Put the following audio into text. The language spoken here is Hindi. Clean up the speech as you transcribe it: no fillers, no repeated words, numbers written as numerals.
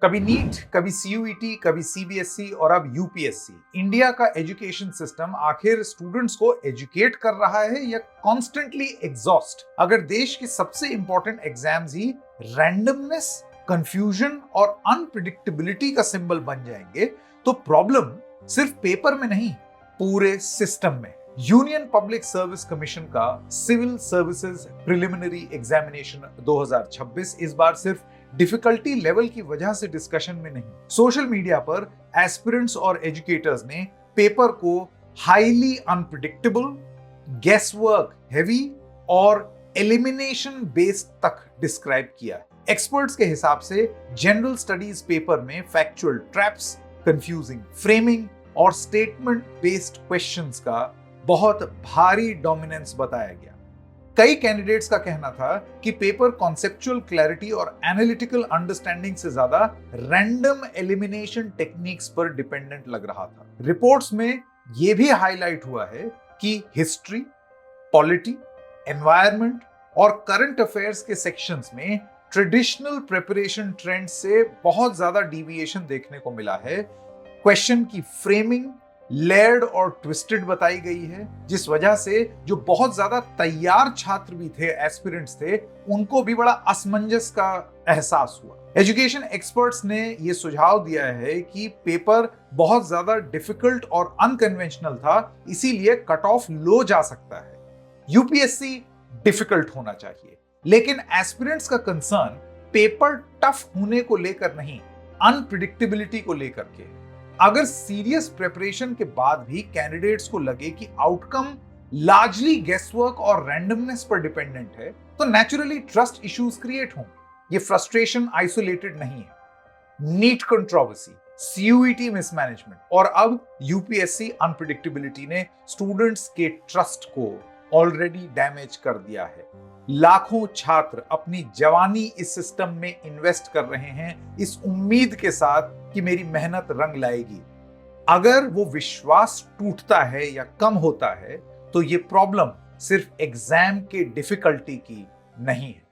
कभी नीट, कभी सीयूईटी, कभी सीबीएसई और अब यूपीएससी। इंडिया का एजुकेशन सिस्टम आखिर स्टूडेंट्स को एजुकेट कर रहा है या कॉन्स्टेंटली एग्जॉस्ट? अगर देश के सबसे इंपॉर्टेंट एग्जाम्स ही रैंडमनेस, कंफ्यूजन और अनप्रिडिक्टेबिलिटी का सिंबल बन जाएंगे तो प्रॉब्लम सिर्फ पेपर में नहीं, पूरे सिस्टम में। यूनियन पब्लिक सर्विस कमीशन का सिविल सर्विसेज प्रिलिमिनरी एग्जामिनेशन 2026 इस बार सिर्फ डिफिकल्टी लेवल की वजह से डिस्कशन में नहीं, सोशल मीडिया पर एस्पिरेंट्स और एजुकेटर्स ने पेपर को highly unpredictable, guess work heavy और एलिमिनेशन बेस्ड तक डिस्क्राइब किया। एक्सपर्ट्स के हिसाब से जनरल स्टडीज पेपर में फैक्चुअल ट्रैप्स, कंफ्यूजिंग फ्रेमिंग और स्टेटमेंट बेस्ड क्वेश्चंस का बहुत भारी डोमिनेंस बताया गया। कई कैंडिडेट्स का कहना था कि पेपर कॉन्सेप्चुअल क्लैरिटी और एनालिटिकल अंडरस्टैंडिंग से ज्यादा रैंडम एलिमिनेशन टेक्निक्स पर डिपेंडेंट लग रहा था। रिपोर्ट्स में यह भी हाईलाइट हुआ है कि हिस्ट्री, पॉलिटी, एनवायरनमेंट और करंट अफेयर्स के सेक्शंस में ट्रेडिशनल प्रिपरेशन ट्रेंड से बहुत ज्यादा डिविएशन देखने को मिला है। क्वेश्चन की फ्रेमिंग लेयर्ड और ट्विस्टेड बताई गई है, जिस वजह से जो बहुत ज्यादा तैयार छात्र भी थे, एस्पिरेंट्स थे, उनको भी बड़ा असमंजस का एहसास हुआ। एजुकेशन एक्सपर्ट्स ने यह सुझाव दिया है कि पेपर बहुत ज्यादा डिफिकल्ट और अनकन्वेंशनल था, इसीलिए कट ऑफ लो जा सकता है। यूपीएससी डिफिकल्ट होना चाहिए, लेकिन एस्पिरेंट्स का कंसर्न पेपर टफ होने को लेकर नहीं, अनप्रिडिक्टेबिलिटी को लेकर के। अगर सीरियस प्रिपरेशन के बाद भी कैंडिडेट्स को लगे कि आउटकम लार्जली गेसवर्क और रैंडमनेस पर डिपेंडेंट है, तो नेचुरली ट्रस्ट इश्यूज क्रिएट होंगे। ये फ्रस्ट्रेशन आइसोलेटेड नहीं है। नीट कंट्रोवर्सी, सीयूईटी मिसमैनेजमेंट और अब यूपीएससी अनप्रिडिक्टेबिलिटी ने स्टूडेंट्स के ट्रस्ट को ऑलरेडी डैमेज कर दिया है। लाखों छात्र अपनी जवानी इस सिस्टम में इन्वेस्ट कर रहे हैं, इस उम्मीद के साथ कि मेरी मेहनत रंग लाएगी। अगर वो विश्वास टूटता है या कम होता है तो ये प्रॉब्लम सिर्फ एग्जाम के डिफिकल्टी की नहीं है।